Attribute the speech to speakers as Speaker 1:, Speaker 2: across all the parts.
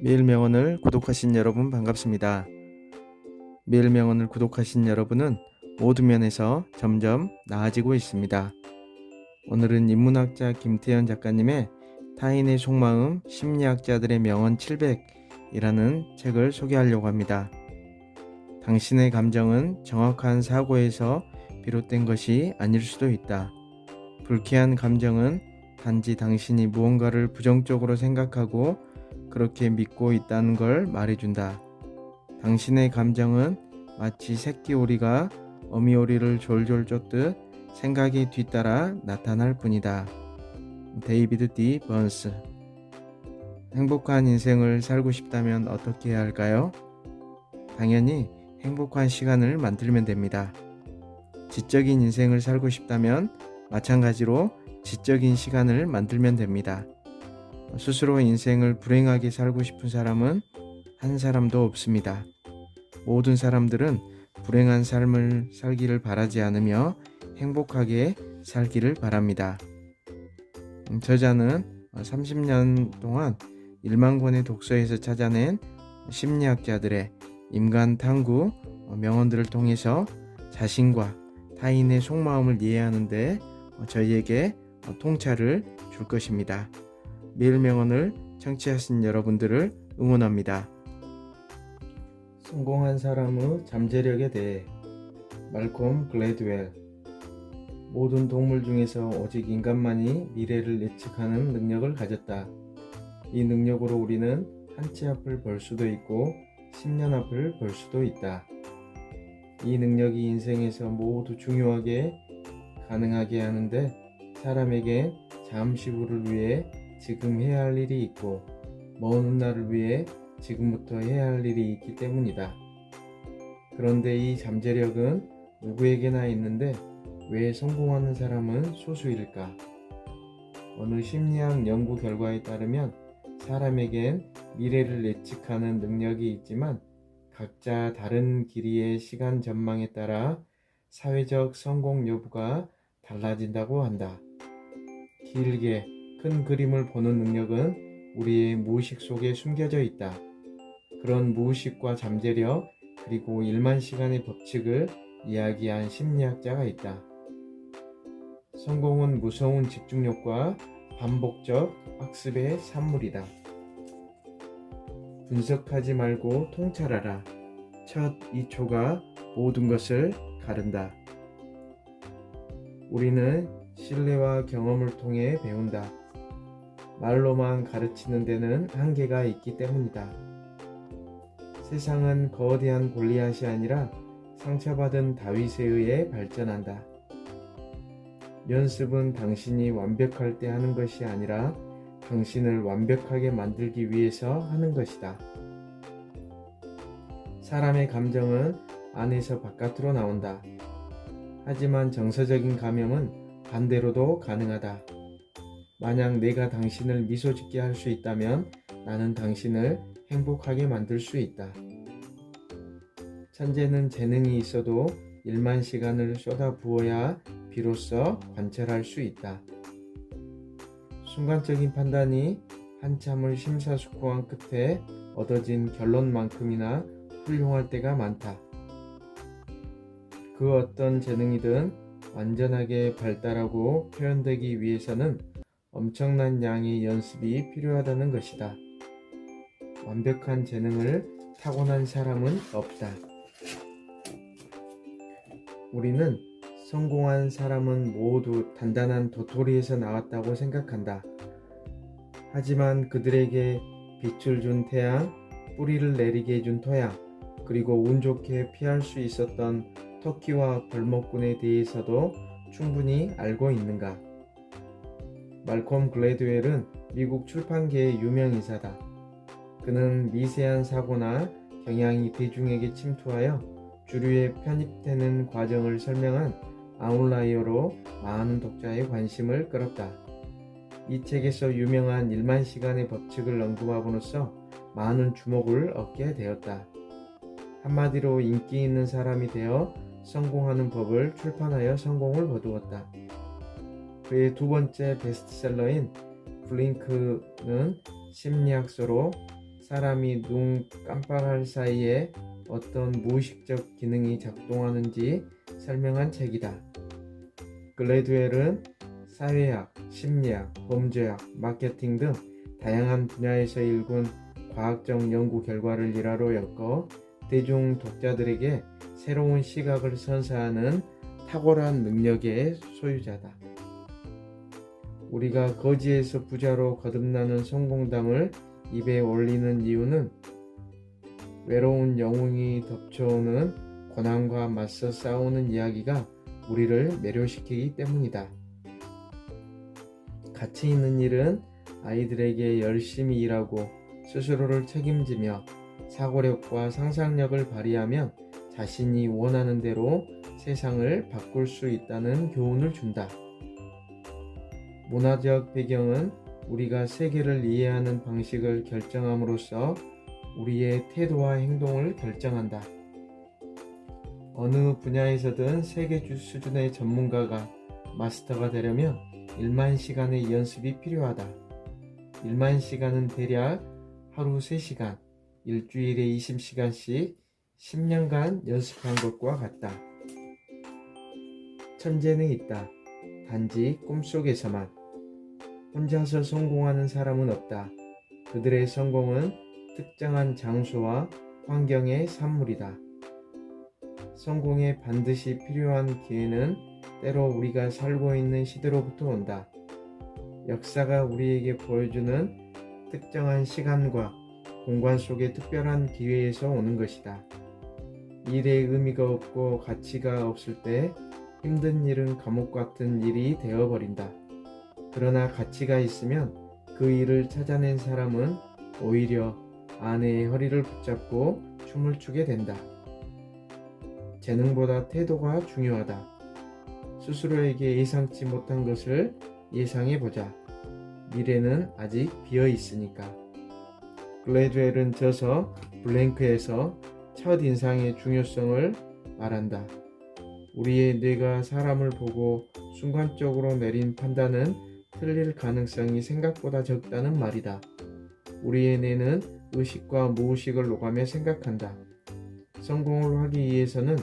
Speaker 1: 매일명언을 구독하신 여러분 반갑습니다. 매일명언을 구독하신 여러분은 모든 면에서 점점 나아지고 있습니다. 오늘은 인문학자 김태현 작가님의 타인의 속마음 심리학자들의 명언 700이라는 책을 소개하려고 합니다. 당신의 감정은 정확한 사고에서 비롯된 것이 아닐 수도 있다. 불쾌한 감정은 단지 당신이 무언가를 부정적으로 생각하고 그렇게 믿고 있다는 걸 말해준다. 당신의 감정은 마치 새끼 오리가 어미 오리를 졸졸 쫓듯 생각이 뒤따라 나타날 뿐이다. 데이비드 D. 번스. 행복한 인생을 살고 싶다면 어떻게 해야 할까요? 당연히 행복한 시간을 만들면 됩니다. 지적인 인생을 살고 싶다면 마찬가지로 지적인 시간을 만들면 됩니다. 스스로 인생을 불행하게 살고 싶은 사람은 한 사람도 없습니다. 모든 사람들은 불행한 삶을 살기를 바라지 않으며 행복하게 살기를 바랍니다. 저자는 30년 동안 1만 권의 독서에서 찾아낸 심리학자들의 인간 탐구 명언들을 통해서 자신과 타인의 속마음을 이해하는데 저희에게 통찰을 줄 것입니다. 매일 명언을 청취하신 여러분들을 응원합니다. 성공한 사람의 잠재력에 대해 말콤 글래드웰. 모든 동물 중에서 오직 인간만이 미래를 예측하는 능력을 가졌다. 이 능력으로 우리는 한 치 앞을 볼 수도 있고 10년 앞을 볼 수도 있다. 이 능력이 인생에서 모두 중요하게 가능하게 하는데 사람에겐 잠시 후를 위해 지금 해야 할 일이 있고 먼 훗날을 위해 지금부터 해야 할 일이 있기 때문이다. 그런데 이 잠재력은 누구에게나 있는데 왜 성공하는 사람은 소수일까? 어느 심리학 연구 결과에 따르면 사람에겐 미래를 예측하는 능력이 있지만 각자 다른 길이의 시간 전망에 따라 사회적 성공 여부가 달라진다고 한다. 길게 큰 그림을 보는 능력은 우리의 무의식 속에 숨겨져 있다. 그런 무의식과 잠재력 그리고 1만 시간의 법칙을 이야기한 심리학자가 있다. 성공은 무서운 집중력과 반복적 학습의 산물이다. 분석하지 말고 통찰하라. 첫 2초가 모든 것을 가른다. 우리는 신뢰와 경험을 통해 배운다. 말로만 가르치는 데는 한계가 있기 때문이다. 세상은 거대한 골리앗이 아니라 상처받은 다윗에 의해 발전한다. 연습은 당신이 완벽할 때 하는 것이 아니라 당신을 완벽하게 만들기 위해서 하는 것이다. 사람의 감정은 안에서 바깥으로 나온다. 하지만 정서적인 감염은 반대로도 가능하다. 만약 내가 당신을 미소 짓게 할 수 있다면 나는 당신을 행복하게 만들 수 있다. 천재는 재능이 있어도 1만 시간을 쏟아 부어야 비로소 관찰할 수 있다. 순간적인 판단이 한참을 심사숙고한 끝에 얻어진 결론만큼이나 훌륭할 때가 많다. 그 어떤 재능이든 완전하게 발달하고 표현되기 위해서는 엄청난 양의 연습이 필요하다는 것이다. 완벽한 재능을 타고난 사람은 없다. 우리는 성공한 사람은 모두 단단한 도토리에서 나왔다고 생각한다. 하지만 그들에게 빛을 준 태양, 뿌리를 내리게 해준 토양, 그리고 운 좋게 피할 수 있었던 토끼와 벌목꾼에 대해서도 충분히 알고 있는가? 말콤 글래드웰은 미국 출판계의 유명 인사다. 그는 미세한 사고나 경향이 대중에게 침투하여 주류에 편입되는 과정을 설명한 아웃라이어로 많은 독자의 관심을 끌었다. 이 책에서 유명한 1만 시간의 법칙을 언급함으로써 많은 주목을 얻게 되었다. 한마디로 인기 있는 사람이 되어 성공하는 법을 출판하여 성공을 거두었다. 그의 두 번째 베스트셀러인 블링크는 심리학서로 사람이 눈 깜빡할 사이에 어떤 무의식적 기능이 작동하는지 설명한 책이다. 글래드웰은 사회학, 심리학, 범죄학, 마케팅 등 다양한 분야에서 일군 과학적 연구 결과를 일화로 엮어 대중 독자들에게 새로운 시각을 선사하는 탁월한 능력의 소유자다. 우리가 거지에서 부자로 거듭나는 성공담을 입에 올리는 이유는 외로운 영웅이 덮쳐오는 고난과 맞서 싸우는 이야기가 우리를 매료시키기 때문이다. 가치 있는 일은 아이들에게 열심히 일하고 스스로를 책임지며 사고력과 상상력을 발휘하면 자신이 원하는 대로 세상을 바꿀 수 있다는 교훈을 준다. 문화적 배경은 우리가 세계를 이해하는 방식을 결정함으로써 우리의 태도와 행동을 결정한다. 어느 분야에서든 세계 수준의 전문가가 마스터가 되려면 1만 시간의 연습이 필요하다. 1만 시간은 대략 하루 3시간, 일주일에 20시간씩 10년간 연습한 것과 같다. 천재는 있다. 단지 꿈속에서만. 혼자서 성공하는 사람은 없다. 그들의 성공은 특정한 장소와 환경의 산물이다. 성공에 반드시 필요한 기회는 때로 우리가 살고 있는 시대로부터 온다. 역사가 우리에게 보여주는 특정한 시간과 공간 속의 특별한 기회에서 오는 것이다. 일에 의미가 없고 가치가 없을 때 힘든 일은 감옥 같은 일이 되어버린다. 그러나 가치가 있으면 그 일을 찾아낸 사람은 오히려 아내의 허리를 붙잡고 춤을 추게 된다. 재능보다 태도가 중요하다. 스스로에게 예상치 못한 것을 예상해보자. 미래는 아직 비어 있으니까. 글래드웰은 저서 블랭크에서 첫인상의 중요성을 말한다. 우리의 뇌가 사람을 보고 순간적으로 내린 판단은 틀릴 가능성이 생각보다 적다는 말이다. 우리의 뇌는 의식과 무의식을 오가며 생각한다. 성공을 하기 위해서는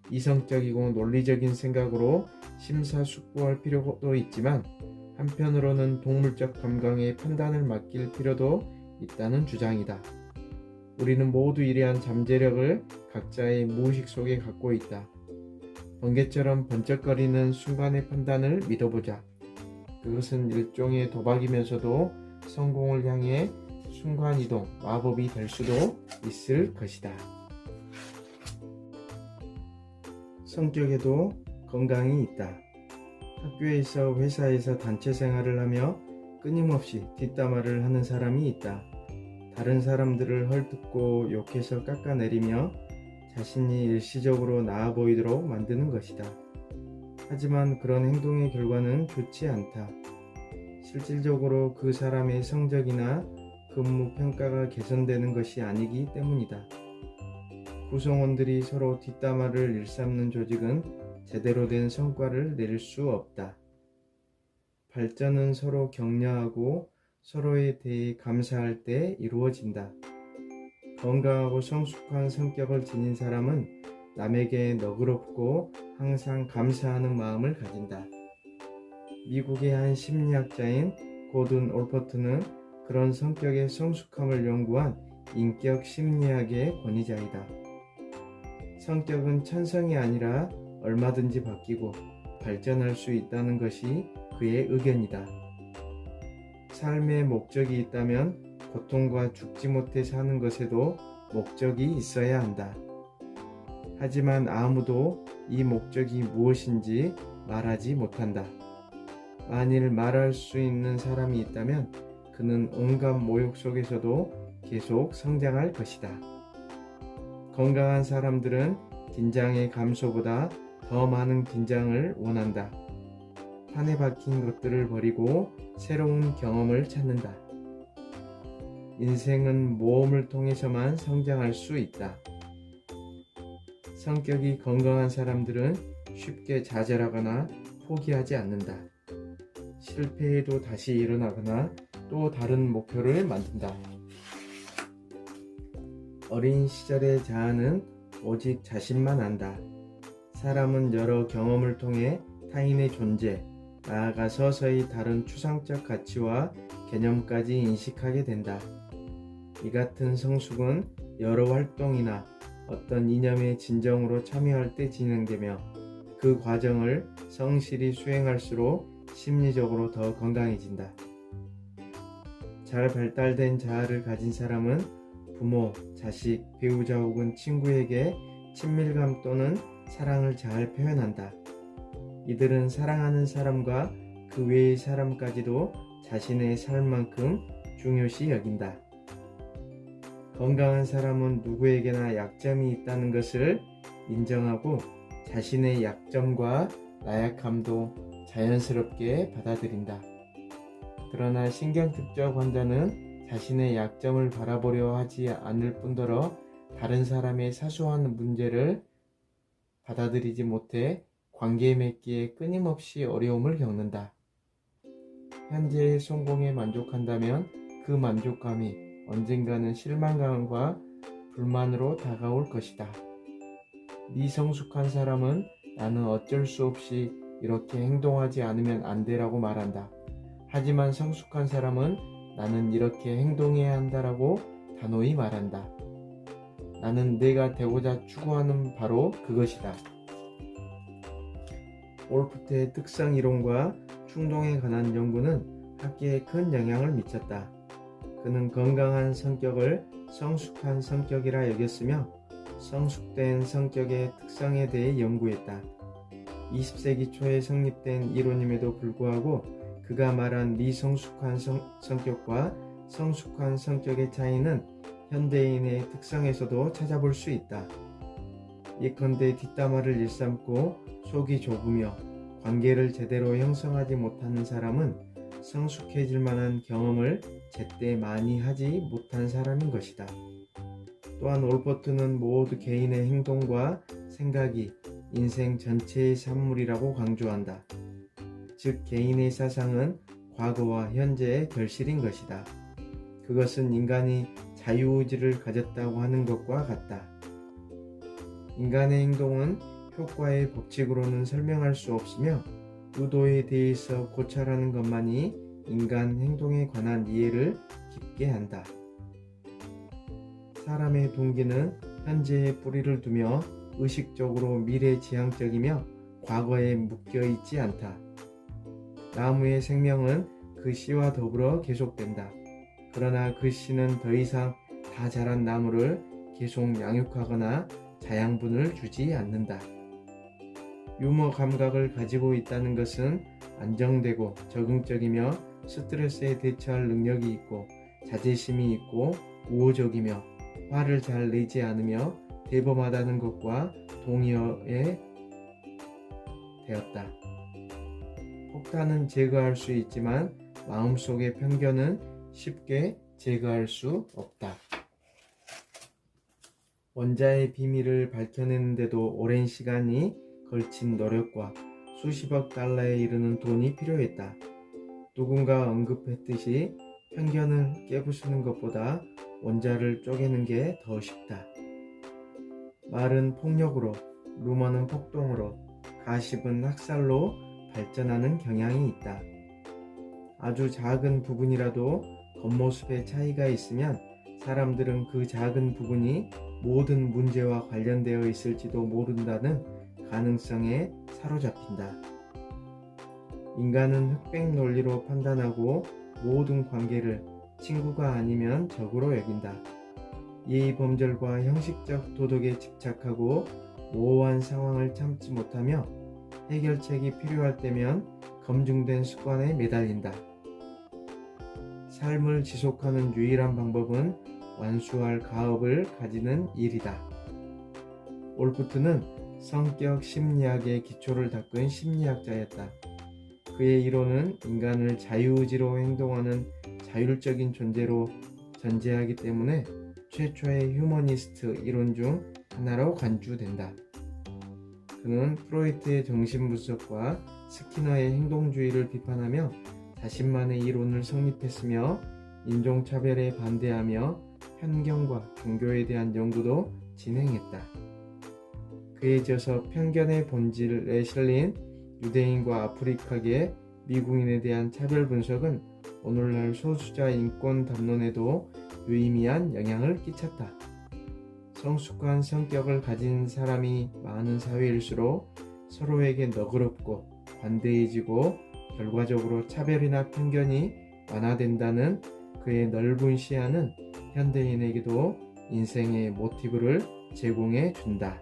Speaker 1: 이성적이고 논리적인 생각으로 심사숙고할 필요도 있지만 한편으로는 동물적 감각에 판단을 맡길 필요도 있다는 주장이다. 우리는 모두 이러한 잠재력을 각자의 무의식 속에 갖고 있다. 번개처럼 번쩍거리는 순간의 판단을 믿어보자. 그것은 일종의 도박이면서도 성공을 향해 순간이동, 마법이 될 수도 있을 것이다. 성격에도 건강이 있다. 학교에서 회사에서 단체 생활을 하며 끊임없이 뒷담화를 하는 사람이 있다. 다른 사람들을 헐뜯고 욕해서 깎아내리며 자신이 일시적으로 나아 보이도록 만드는 것이다. 하지만 그런 행동의 결과는 좋지 않다. 실질적으로 그 사람의 성적이나 근무 평가가 개선되는 것이 아니기 때문이다. 구성원들이 서로 뒷담화를 일삼는 조직은 제대로 된 성과를 낼 수 없다. 발전은 서로 격려하고 서로에 대해 감사할 때 이루어진다. 건강하고 성숙한 성격을 지닌 사람은 남에게 너그럽고 항상 감사하는 마음을 가진다. 미국의 한 심리학자인 고든 올퍼트는 그런 성격의 성숙함을 연구한 인격 심리학의 권위자이다. 성격은 천성이 아니라 얼마든지 바뀌고 발전할 수 있다는 것이 그의 의견이다. 삶의 목적이 있다면 고통과 죽지 못해 사는 것에도 목적이 있어야 한다. 하지만 아무도 이 목적이 무엇인지 말하지 못한다. 만일 말할 수 있는 사람이 있다면 그는 온갖 모욕 속에서도 계속 성장할 것이다. 건강한 사람들은 긴장의 감소보다 더 많은 긴장을 원한다. 판에 박힌 것들을 버리고 새로운 경험을 찾는다. 인생은 모험을 통해서만 성장할 수 있다. 성격이 건강한 사람들은 쉽게 좌절하거나 포기하지 않는다. 실패해도 다시 일어나거나 또 다른 목표를 만든다. 어린 시절의 자아는 오직 자신만 안다. 사람은 여러 경험을 통해 타인의 존재, 나아가 서서히 다른 추상적 가치와 개념까지 인식하게 된다. 이 같은 성숙은 여러 활동이나 어떤 이념에 진정으로 참여할 때 진행되며 그 과정을 성실히 수행할수록 심리적으로 더 건강해진다. 잘 발달된 자아를 가진 사람은 부모, 자식, 배우자 혹은 친구에게 친밀감 또는 사랑을 잘 표현한다. 이들은 사랑하는 사람과 그 외의 사람까지도 자신의 삶만큼 중요시 여긴다. 건강한 사람은 누구에게나 약점이 있다는 것을 인정하고 자신의 약점과 나약함도 자연스럽게 받아들인다. 그러나 신경특적 환자는 자신의 약점을 바라보려 하지 않을 뿐더러 다른 사람의 사소한 문제를 받아들이지 못해 관계 맺기에 끊임없이 어려움을 겪는다. 현재의 성공에 만족한다면 그 만족감이 언젠가는 실망감과 불만으로 다가올 것이다. 미성숙한 사람은 나는 어쩔 수 없이 이렇게 행동하지 않으면 안 돼라고 말한다. 하지만 성숙한 사람은 나는 이렇게 행동해야 한다라고 단호히 말한다. 나는 내가 되고자 추구하는 바로 그것이다. 올프트의 특성 이론과 충동에 관한 연구는 학계에 큰 영향을 미쳤다. 그는 건강한 성격을 성숙한 성격이라 여겼으며 성숙된 성격의 특성에 대해 연구했다. 20세기 초에 성립된 이론임에도 불구하고 그가 말한 미성숙한 성격과 성숙한 성격의 차이는 현대인의 특성에서도 찾아볼 수 있다. 예컨대 뒷담화를 일삼고 속이 좁으며 관계를 제대로 형성하지 못하는 사람은 성숙해질 만한 경험을 제때 많이 하지 못한 사람인 것이다. 또한 올퍼트는 모두 개인의 행동과 생각이 인생 전체의 산물이라고 강조한다. 즉 개인의 사상은 과거와 현재의 결실인 것이다. 그것은 인간이 자유의지를 가졌다고 하는 것과 같다. 인간의 행동은 효과의 법칙으로는 설명할 수 없으며 의도에 대해서 고찰하는 것만이 인간 행동에 관한 이해를 깊게 한다. 사람의 동기는 현재에 뿌리를 두며 의식적으로 미래지향적이며 과거에 묶여있지 않다. 나무의 생명은 그 씨와 더불어 계속된다. 그러나 그 씨는 더 이상 다 자란 나무를 계속 양육하거나 자양분을 주지 않는다. 유머 감각을 가지고 있다는 것은 안정되고 적응적이며 스트레스에 대처할 능력이 있고 자제심이 있고 우호적이며 화를 잘 내지 않으며 대범하다는 것과 동의어에 되었다. 폭탄은 제거할 수 있지만 마음속의 편견은 쉽게 제거할 수 없다. 원자의 비밀을 밝혀내는데도 오랜 시간이 걸친 노력과 수십억 달러에 이르는 돈이 필요했다. 누군가 언급했듯이 편견을 깨부수는 것보다 원자를 쪼개는 게 더 쉽다. 말은 폭력으로, 루머는 폭동으로, 가십은 학살로 발전하는 경향이 있다. 아주 작은 부분이라도 겉모습에 차이가 있으면 사람들은 그 작은 부분이 모든 문제와 관련되어 있을지도 모른다는 가능성에 사로잡힌다. 인간은 흑백 논리로 판단하고 모든 관계를 친구가 아니면 적으로 여긴다. 예의 범절과 형식적 도덕에 집착하고 모호한 상황을 참지 못하며 해결책이 필요할 때면 검증된 습관에 매달린다. 삶을 지속하는 유일한 방법은 완수할 가업을 가지는 일이다. 올프트는 성격 심리학의 기초를 닦은 심리학자였다. 그의 이론은 인간을 자유의지로 행동하는 자율적인 존재로 전제하기 때문에 최초의 휴머니스트 이론 중 하나로 간주된다. 그는 프로이트의 정신분석과 스키너의 행동주의를 비판하며 자신만의 이론을 성립했으며 인종차별에 반대하며 편견과 종교에 대한 연구도 진행했다. 그에 이어서 편견의 본질에 실린 유대인과 아프리카계 미국인에 대한 차별 분석은 오늘날 소수자 인권 담론에도 유의미한 영향을 끼쳤다. 성숙한 성격을 가진 사람이 많은 사회일수록 서로에게 너그럽고 관대해지고 결과적으로 차별이나 편견이 완화된다는 그의 넓은 시야는 현대인에게도 인생의 모티브를 제공해 준다.